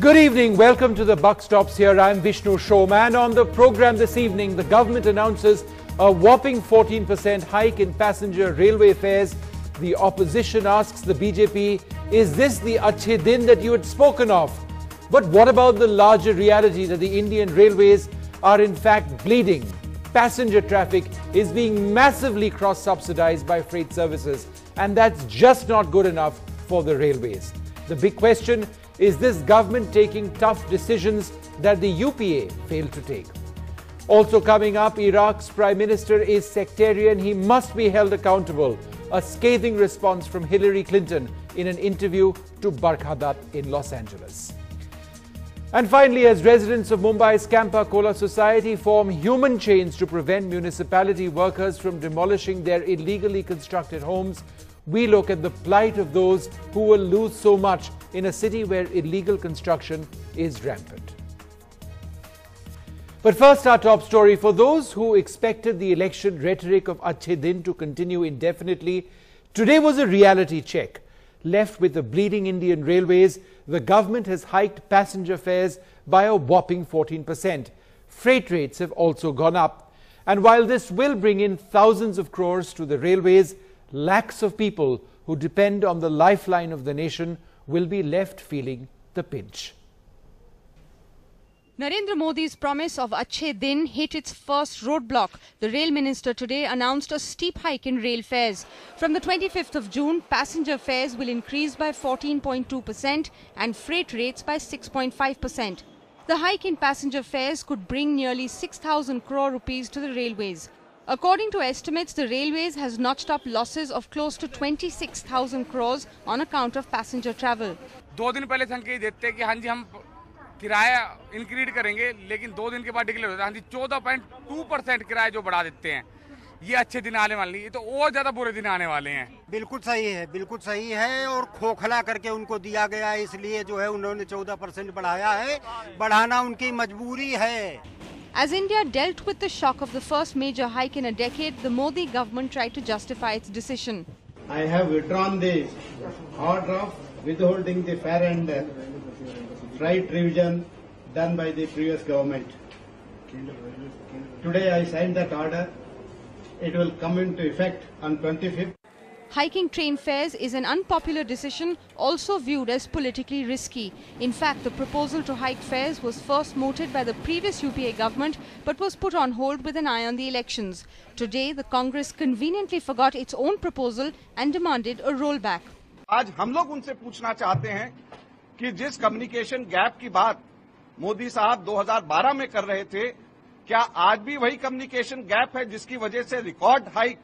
Good evening. Welcome to the Buck Stops here. I'm Vishnu Showman. On the program this evening, the government announces a whopping 14% hike in passenger railway fares. The opposition asks the BJP, is this the aache din that you had spoken of? But what about the larger reality that the Indian railways are in fact bleeding? Passenger traffic is being massively cross-subsidized by freight services, and that's just not good enough for the railways. The big question, is this government taking tough decisions that the UPA failed to take? Also coming up, Iraq's Prime Minister is sectarian. He must be held accountable. A scathing response from Hillary Clinton in an interview to Barkhadat in Los Angeles. And finally, as residents of Mumbai's Campa Cola Society form human chains to prevent municipality workers from demolishing their illegally constructed homes, we look at the plight of those who will lose so much in a city where illegal construction is rampant. But first, our top story. For those who expected the election rhetoric of aache din to continue indefinitely, today was a reality check. Left with the bleeding Indian railways, the government has hiked passenger fares by a whopping 14%. Freight rates have also gone up. And while this will bring in thousands of crores to the railways, lakhs of people who depend on the lifeline of the nation will be left feeling the pinch. Narendra Modi's promise of aache din hit its first roadblock. The rail minister today announced a steep hike in rail fares. From the 25th of June, passenger fares will increase by 14.2% and freight rates by 6.5%. The hike in passenger fares could bring nearly 6,000 crore rupees to the railways. According to estimates, the railways has notched up losses of close to 26,000 crores on account of passenger travel. 2 दिन पहले संकेत देते हैं कि हाँ जी हम किराया increase करेंगे, लेकिन 2 दिन के बाद डिक्लेयर होता है हाँ जी 14.2% किराया जो बढ़ा देते हैं। ये अच्छे दिन आने वाले नहीं, ये तो और ज्यादा बुरे दिन आने वाले हैं। बिल्कुल सही है और खोखला करके उनको दिया गया है, इसलिए जो है उन्होंने 14% बढ़ाया है। बढ़ाना उनकी मजबूरी है। As India dealt with the shock of the first major hike in a decade, the Modi government tried to justify its decision. I have withdrawn the order of withholding the fare and freight revision done by the previous government. Today I signed that order. It will come into effect on 25th. Hiking train fares is an unpopular decision, also viewed as politically risky. In fact, the proposal to hike fares was first mooted by the previous UPA government but was put on hold with an eye on the elections. Today, the Congress conveniently forgot its own proposal and demanded a rollback. आज हम लोग उनसे पूछना चाहते हैं कि जिस communication gap की बात मोदी साहब 2012 में कर रहे थे, क्या आज भी वही कम्युनिकेशन गैप है जिसकी वजह से रिकॉर्ड हाइक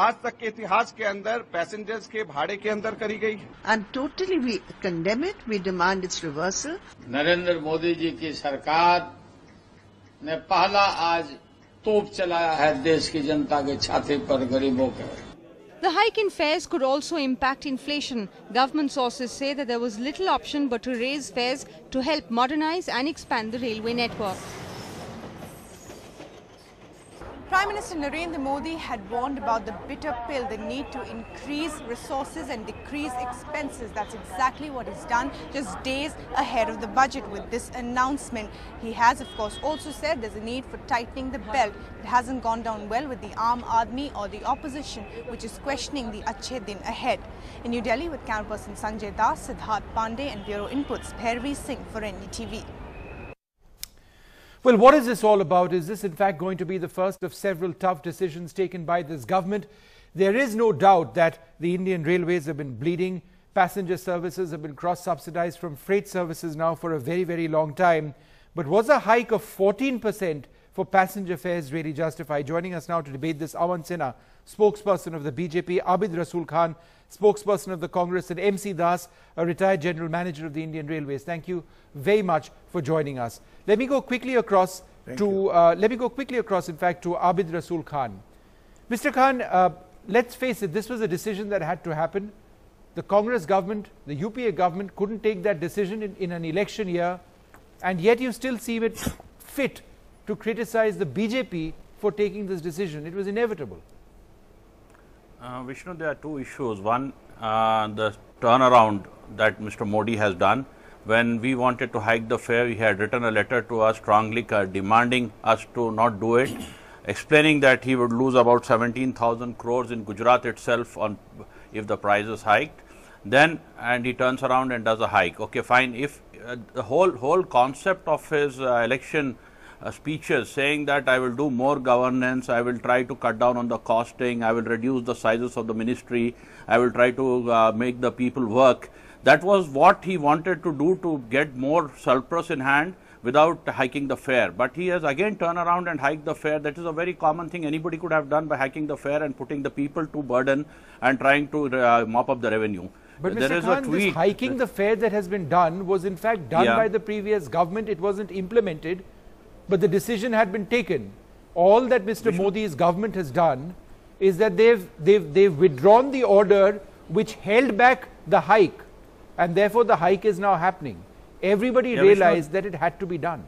आज तक के इतिहास के अंदर पैसेंजर्स के भाड़े के अंदर करी गई? And totally we condemn it. We demand its reversal. Narendra Modi ji की सरकार ने पहला आज तोप चलाया है देश की जनता के छाती पर, गरीबों के। The hike in fares could also impact inflation. Government sources say that there was little option but to raise fares to help modernize and expand the railway network. Prime Minister Narendra Modi had warned about the bitter pill, the need to increase resources and decrease expenses. That's exactly what he's done just days ahead of the budget with this announcement. He has, of course, also said there's a need for tightening the belt. It hasn't gone down well with the Aam Aadmi or the opposition, which is questioning the aache din ahead. In New Delhi with camera person Sanjay Das, Siddharth Pandey and Bureau Inputs, Bhairavi Singh for NDTV. Well, what is this all about? Is this in fact going to be the first of several tough decisions taken by this government? There is no doubt that the Indian railways have been bleeding. Passenger services have been cross-subsidized from freight services now for a very, very long time. But was a hike of 14% for passenger fares really justified? Joining us now to debate this, Awan Sinha, spokesperson of the BJP, Abid Rasul Khan, spokesperson of the Congress, and MC Das, a retired general manager of the Indian Railways. Thank you very much for joining us. Let me go quickly across in fact, to Abid Rasul Khan. Mr. Khan, let's face it, this was a decision that had to happen. The Congress government, the UPA government couldn't take that decision in an election year, and yet you still seem it fit to criticize the BJP for taking this decision. It was inevitable. Vishnu, there are two issues. One, the turnaround that Mr. Modi has done. when we wanted to hike the fare, he had written a letter to us strongly demanding us to not do it, explaining that he would lose about 17,000 crores in Gujarat itself on if the price is hiked. Then, and he turns around and does a hike. Okay, fine. If the whole concept of his election speeches saying that I will do more governance, I will try to cut down on the costing, I will reduce the sizes of the ministry, I will try to make the people work. That was what he wanted to do to get more surplus in hand without hiking the fare. But he has again turned around and hiked the fare. That is a very common thing anybody could have done by hiking the fare and putting the people to burden and trying to mop up the revenue. But Mr. Khan, this hiking the fare that has been done was in fact done by the previous government. It wasn't implemented, but the decision had been taken. All that Mr. Modi's government has done is that they've withdrawn the order which held back the hike, and therefore the hike is now happening. Everybody realized that it had to be done.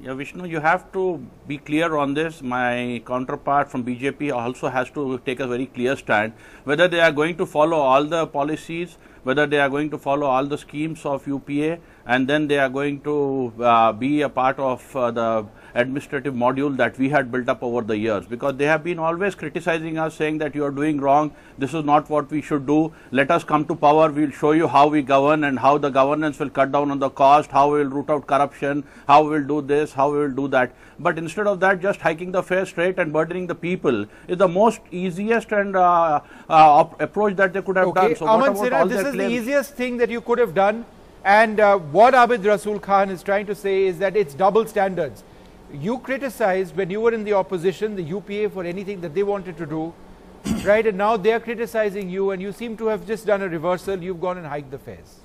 Yeah, Vishnu, you have to be clear on this. My counterpart from BJP also has to take a very clear stand, whether they are going to follow all the policies, whether they are going to follow all the schemes of UPA, and then they are going to be a part of the administrative module that we had built up over the years, because they have been always criticizing us, saying that you are doing wrong, this is not what we should do, let us come to power, we will show you how we govern and how the governance will cut down on the cost, how we will root out corruption, how we will do this, how we will do that. But instead of that, just hiking the fare straight and burdening the people is the most easiest and approach that they could have done. So Aman Sinha, this is the easiest thing that you could have done, and what Abid Rasool Khan is trying to say is that it's double standards. You criticized when you were in the opposition the UPA for anything that they wanted to do, right? And now they are criticizing you, and you seem to have just done a reversal. You've gone and hiked the fares.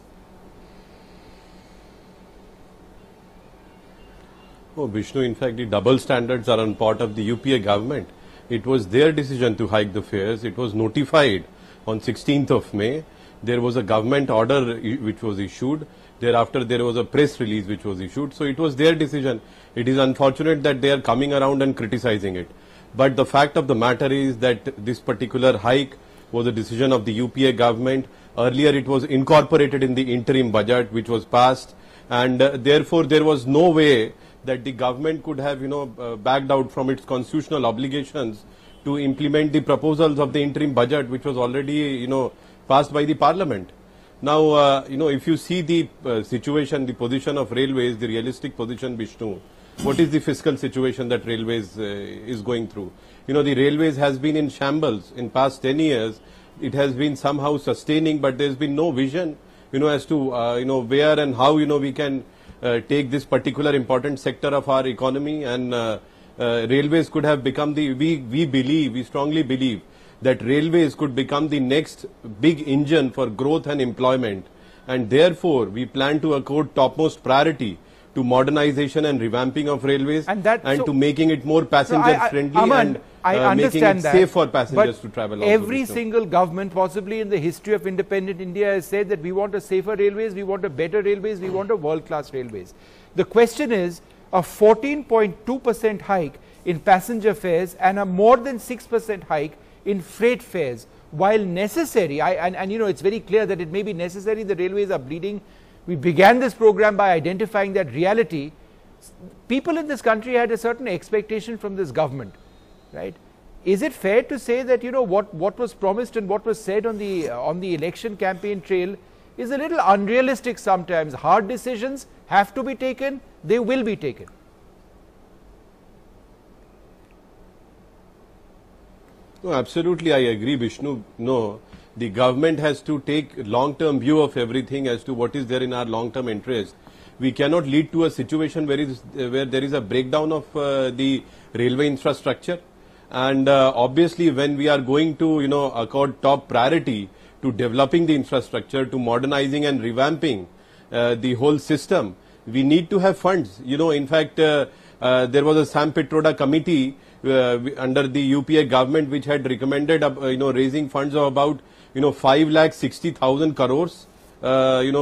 Oh, Vishnu, in fact, the double standards are on part of the UPA government. It was their decision to hike the fares. It was notified on 16th of May. There was a government order which was issued. Thereafter, there was a press release which was issued. So it was their decision. It is unfortunate that they are coming around and criticizing it. But the fact of the matter is that this particular hike was a decision of the UPA government. Earlier, it was incorporated in the interim budget which was passed. And therefore, there was no way that the government could have, backed out from its constitutional obligations to implement the proposals of the interim budget which was already, passed by the parliament. Now, if you see the situation, the position of railways, the realistic position, Vishnu, what is the fiscal situation that railways is going through? The railways has been in shambles in past 10 years. It has been somehow sustaining, but there's been no vision, as to, where and how, we can take this particular important sector of our economy, and railways could have become we strongly believe that railways could become the next big engine for growth and employment, and therefore we plan to accord topmost priority to modernization and revamping of railways, and to making it more passenger friendly, Aman, and making it safe for passengers to travel. Every single government possibly in the history of independent India has said that we want a safer railways, we want a better railways, we want a world-class railways. The question is a 14.2% hike in passenger fares and a more than 6% hike in freight fares, while necessary, and it's very clear that it may be necessary, the railways are bleeding. We began this program by identifying that reality. People in this country had a certain expectation from this government, right? Is it fair to say that, what was promised and what was said on the election campaign trail is a little unrealistic sometimes? Hard decisions have to be taken, they will be taken. No, absolutely, I agree, Vishnu. No, the government has to take long-term view of everything as to what is there in our long-term interest. We cannot lead to a situation where there is a breakdown of the railway infrastructure. And obviously, when we are going to, accord top priority to developing the infrastructure, to modernizing and revamping the whole system, we need to have funds. In fact, there was a Sam Pitroda committee under the UPA government which had recommended, raising funds of about, 5,60,000 crores,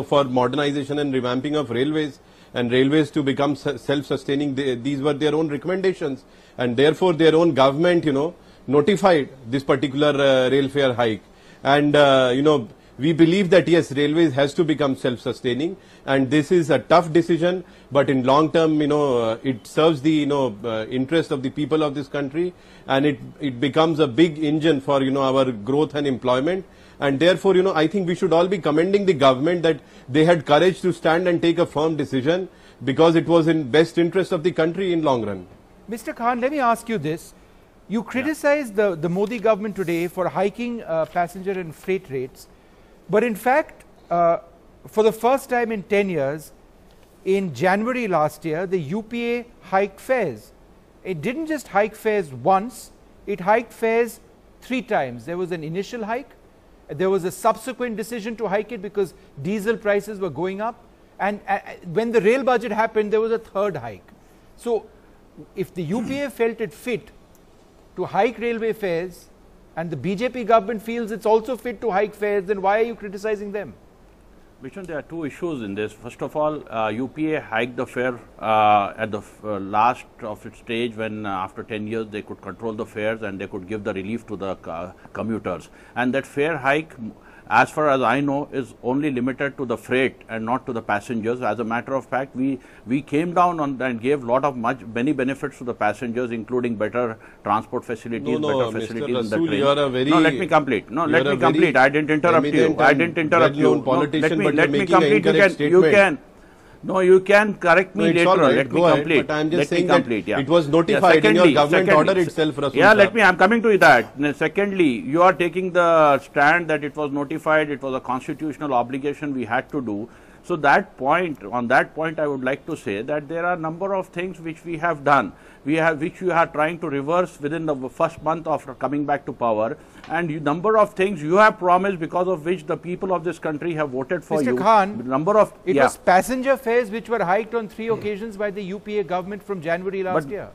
for modernization and revamping of railways, and railways to become self-sustaining. These were their own recommendations, and therefore their own government, notified this particular rail fare hike. And, We believe that yes, railways has to become self-sustaining, and this is a tough decision, but in long term, it serves the, interest of the people of this country, and it becomes a big engine for, our growth and employment. And therefore, I think we should all be commending the government that they had courage to stand and take a firm decision, because it was in best interest of the country in long run. Mr. Khan, let me ask you this. You criticized the Modi government today for hiking passenger and freight rates. But in fact, for the first time in 10 years, in January last year, the UPA hiked fares. It didn't just hike fares once, it hiked fares 3 times. There was an initial hike, there was a subsequent decision to hike it because diesel prices were going up, and when the rail budget happened, there was a 3rd hike. So, if the UPA felt it fit to hike railway fares, and the BJP government feels it's also fit to hike fares, then why are you criticizing them? Vishnu, there are 2 issues in this. First of all, UPA hiked the fare at the last of its stage, when after 10 years they could control the fares and they could give the relief to the commuters. And that fare hike, as far as I know, is only limited to the freight and not to the passengers. As a matter of fact, we came down on and gave many benefits to the passengers, including better transport facilities, better facilities in the train. No, let me complete. No, let me complete. I didn't interrupt you. I didn't interrupt you. Let me complete. You can. No, you can correct me later. Right. Let me complete. But I am just saying that it was notified in your government order itself, Rasool. Yeah, I am coming to that. Secondly, you are taking the stand that it was notified, it was a constitutional obligation we had to do. So on that point, I would like to say that there are a number of things which we have done, which you are trying to reverse within the first month after coming back to power, and number of things you have promised, because of which the people of this country have voted for you. Mr. Khan, it was passenger fares which were hiked on 3 occasions by the UPA government from January last year.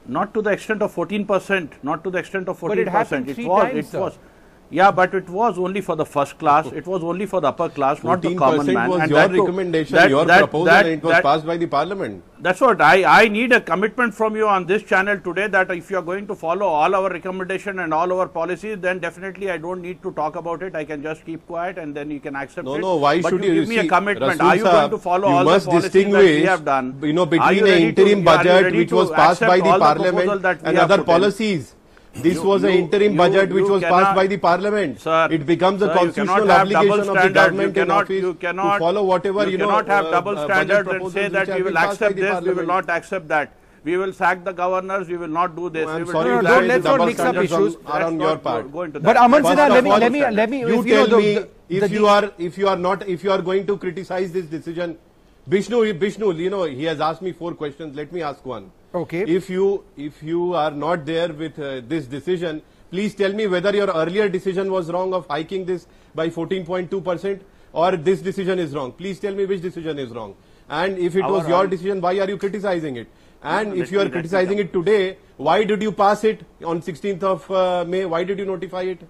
Not to the extent of 14%, not to the extent of 14%. But it happened 3 times, sir. Yeah, but it was only for the first class, it was only for the upper class, not the common man. 14% was your recommendation, your proposal, and it was passed by the parliament. That's what I need a commitment from you on this channel today, that if you are going to follow all our recommendation and all our policies, then definitely I don't need to talk about it. I can just keep quiet and then you can accept it. No, why should you give me a commitment? Rasool are you going to follow all the policies that we have done? Between an interim budget which was passed by the parliament and other policies. This was an interim budget which was passed by the parliament. Sir, it becomes a constitutional obligation of the government in office to follow whatever you cannot have double standards and say that we will accept this, we will not accept that. We will sack the governors, we will not do this. I'm sorry, let's not mix up issues on your part. But Aman Sinha, let me you tell me if you are going to criticize this decision. Vishnu, he has asked me 4 questions. Let me ask one. Okay. If you are not there with this decision, please tell me whether your earlier decision was wrong of hiking this by 14.2% or this decision is wrong. Please tell me which decision is wrong. And if it was your decision, why are you criticizing it? And if you are criticizing it today, why did you pass it on 16th of May? Why did you notify it?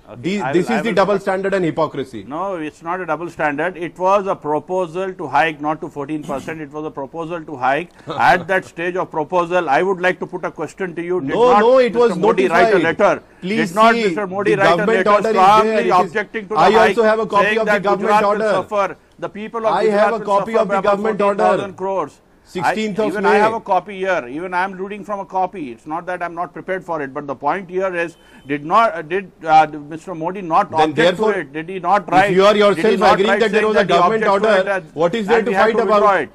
Okay, this is the double standard and hypocrisy. No, it's not a double standard. It was a proposal to hike, not to 14%. It was a proposal to hike. At that stage of proposal, I would like to put a question to you. It was Mr. Modi notified. Write a letter? Please did not see, Mr. Modi the write a government letter order strongly is there. objecting to the I hike, also have a copy saying of the that government Gujarat order. Will suffer. The people of I Gujarat have a will copy suffer of the by government 14,000 order. crores. 16th of even May. I have a copy here. Even I am reading from a copy. It's not that I am not prepared for it. But the point here is, did Mr. Modi not object to it? Did he not write? If you are yourself agreeing that there was a government order, what is there to fight about?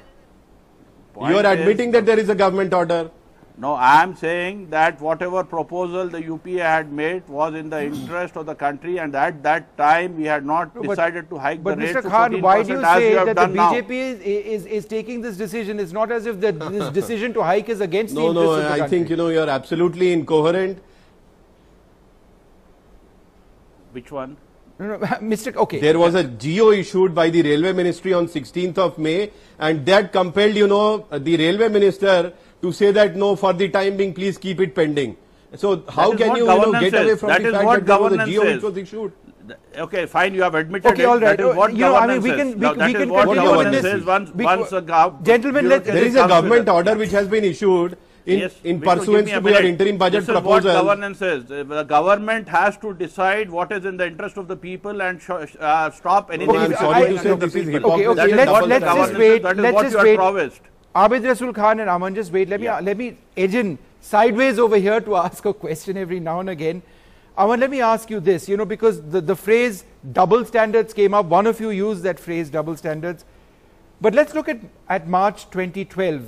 You are admitting that there is a government order. No, I am saying that whatever proposal the UPA had made was in the interest of the country, and at that time we had not decided to hike the rate to 14%. But Mr. Khan, why do you say that the BJP is taking this decision? It's not as if this decision to hike is against the interests of the country. I think you are absolutely incoherent. Which one? No, Mr. Okay. There was a GO issued by the Railway Ministry on 16th of May, and that compelled, the Railway Minister to say that no, for the time being, please keep it pending. So how can you, get away from the fact that there was a GO which was issued? Okay, fine, you have admitted okay, all right. That is what governance we can what governance is. Once gentlemen, there is a government order which has been issued in pursuance to your interim budget this proposal. Is what governance is. The government has to decide what is in the interest of the people and stop anything. I'm sorry to say this is hypocrisy. Let's just wait. Let's just wait. Abid Rasul Khan and Aman, just wait. Let me edge in sideways over here to ask a question every now and again. Aman, let me ask you this, because the phrase double standards came up. One of you used that phrase, double standards. But let's look at March 2012,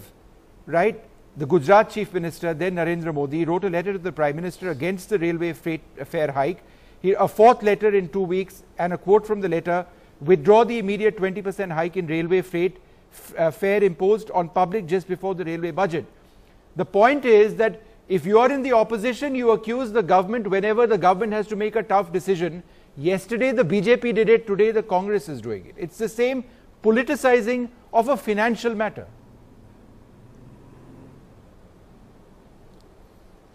right? The Gujarat Chief Minister, then Narendra Modi, wrote a letter to the Prime Minister against the railway fare hike. A fourth letter in 2 weeks, and a quote from the letter: withdraw the immediate 20% hike in railway fare imposed on public just before the railway budget. The point is that if you are in the opposition, you accuse the government whenever the government has to make a tough decision. Yesterday the BJP did it, today the Congress is doing it. It's the same politicizing of a financial matter.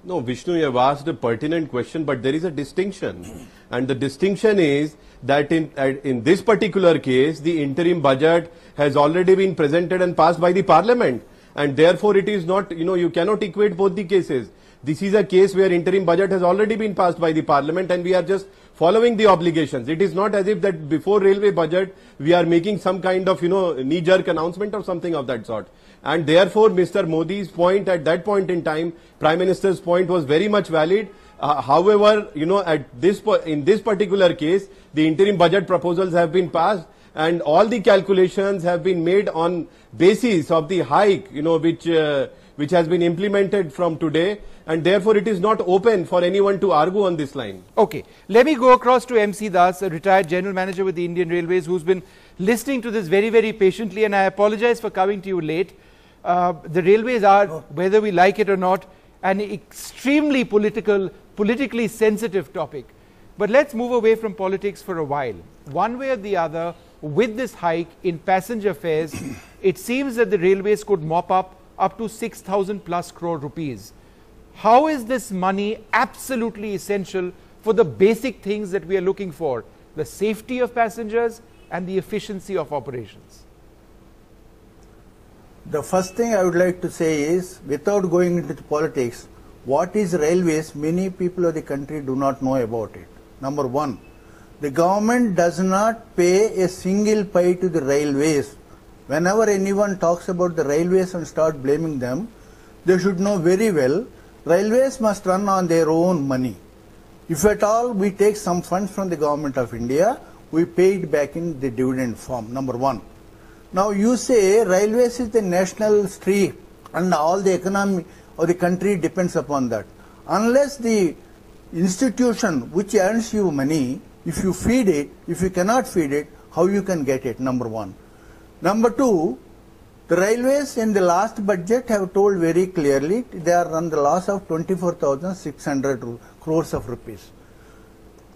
No, Vishnu, you have asked a pertinent question, but there is a distinction. And the distinction is that in this particular case, the interim budget has already been presented and passed by the Parliament. And therefore, it is not, you cannot equate both the cases. This is a case where interim budget has already been passed by the Parliament and we are just following the obligations. It is not as if that before railway budget, we are making some kind of, knee-jerk announcement or something of that sort. And therefore, Mr. Modi's point at that point in time, Prime Minister's point was very much valid. However, in this particular case, the interim budget proposals have been passed and all the calculations have been made on basis of the hike, which has been implemented from today, and therefore it is not open for anyone to argue on this line. Okay, let me go across to MC Das, a retired general manager with the Indian Railways, who's been listening to this very, very patiently, and I apologize for coming to you late. The railways are, whether we like it or not, an extremely politically sensitive topic. But let's move away from politics for a while. One way or the other, with this hike in passenger fares, it seems that the railways could mop up to 6,000 plus crore rupees. How is this money absolutely essential for the basic things that we are looking for, the safety of passengers and the efficiency of operations? The first thing I would like to say is, without going into the politics, what is railways, many people of the country do not know about it. Number one, the government does not pay a single pie to the railways. Whenever anyone talks about the railways and start blaming them, they should know very well, railways must run on their own money. If at all we take some funds from the government of India, we pay it back in the dividend form, number one. Now you say railways is the national stream and all the economy of the country depends upon that. Unless the institution which earns you money, if you feed it, if you cannot feed it, how you can get it, number one. Number two, the railways in the last budget have told very clearly they are on the loss of 24,600 crores of rupees.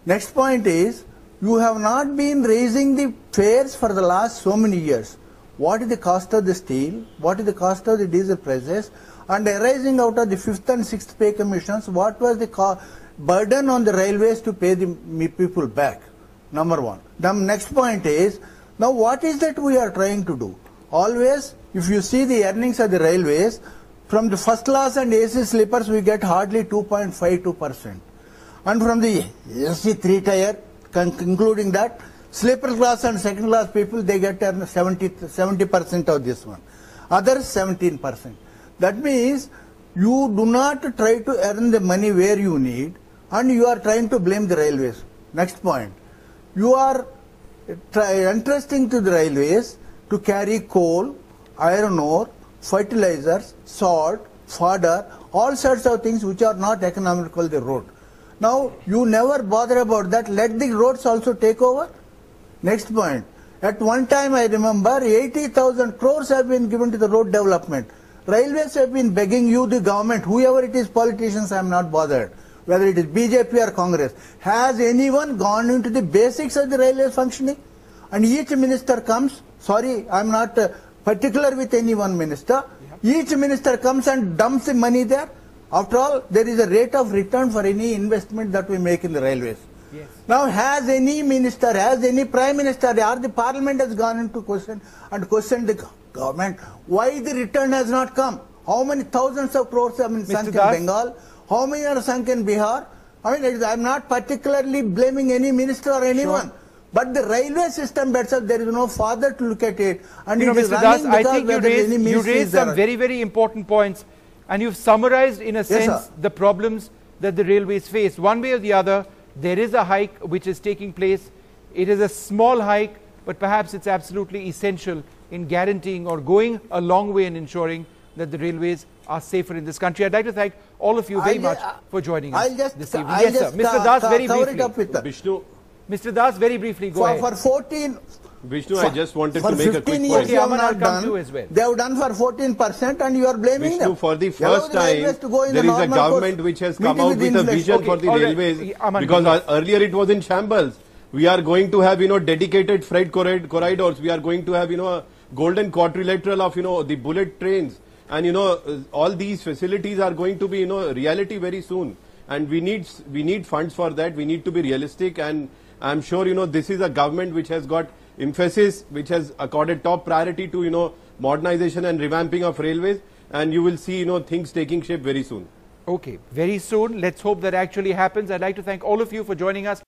Next point is, you have not been raising the fares for the last so many years. What is the cost of the steel? What is the cost of the diesel prices? And arising out of the 5th and 6th pay commissions, what was the burden on the railways to pay the people back? Number one. The next point is, now what is that we are trying to do? Always, if you see the earnings of the railways, from the first class and AC sleepers we get hardly 2.52%. And from the AC 3-tier, including that, sleeper class and second class people, they get 70% of this one. Others 17%. That means you do not try to earn the money where you need and you are trying to blame the railways. Next point. You are entrusting to the railways to carry coal, iron ore, fertilizers, salt, fodder, all sorts of things which are not economical the road. Now you never bother about that, let the roads also take over. Next point. At one time I remember 80,000 crores have been given to the road development. Railways have been begging you, the government, whoever it is, politicians, I am not bothered, whether it is BJP or Congress. Has anyone gone into the basics of the railways functioning? And each minister comes, sorry, I am not particular with any one minister, each minister comes and dumps the money there. After all, there is a rate of return for any investment that we make in the railways. Yes. Now, has any minister, has any prime minister, or the parliament has gone into question and questioned the government, why the return has not come? How many thousands of crores have been sunk in Bengal? How many are sunk in Bihar? I mean, I'm not particularly blaming any minister or anyone. Sure. But the railway system itself, there is no father to look at it. And it is Mr. Das, I think you raised some very, very important points. And you've summarized, in a sense, the problems that the railways face. One way or the other, there is a hike which is taking place. It is a small hike, but perhaps it's absolutely essential in guaranteeing or going a long way in ensuring that the railways are safer in this country. I'd like to thank all of you very much for joining us this evening. Yes, sir. Mr. Das, very briefly. Mr. Das, very briefly, go ahead. For 14... Vishnu, I just wanted to make a quick point. Okay, Aman, I'll come to you as well. They have done for 14% and you are blaming them. For the first time, there is a government which has come out with a vision for the railways. Because earlier it was in shambles. We are going to have, dedicated freight corridors. We are going to have, a golden quadrilateral of, the bullet trains. And, all these facilities are going to be, reality very soon. And we need funds for that. We need to be realistic. And I'm sure, this is a government which has got emphasis, which has accorded top priority to, modernization and revamping of railways. And you will see, things taking shape very soon. Okay, very soon. Let's hope that actually happens. I'd like to thank all of you for joining us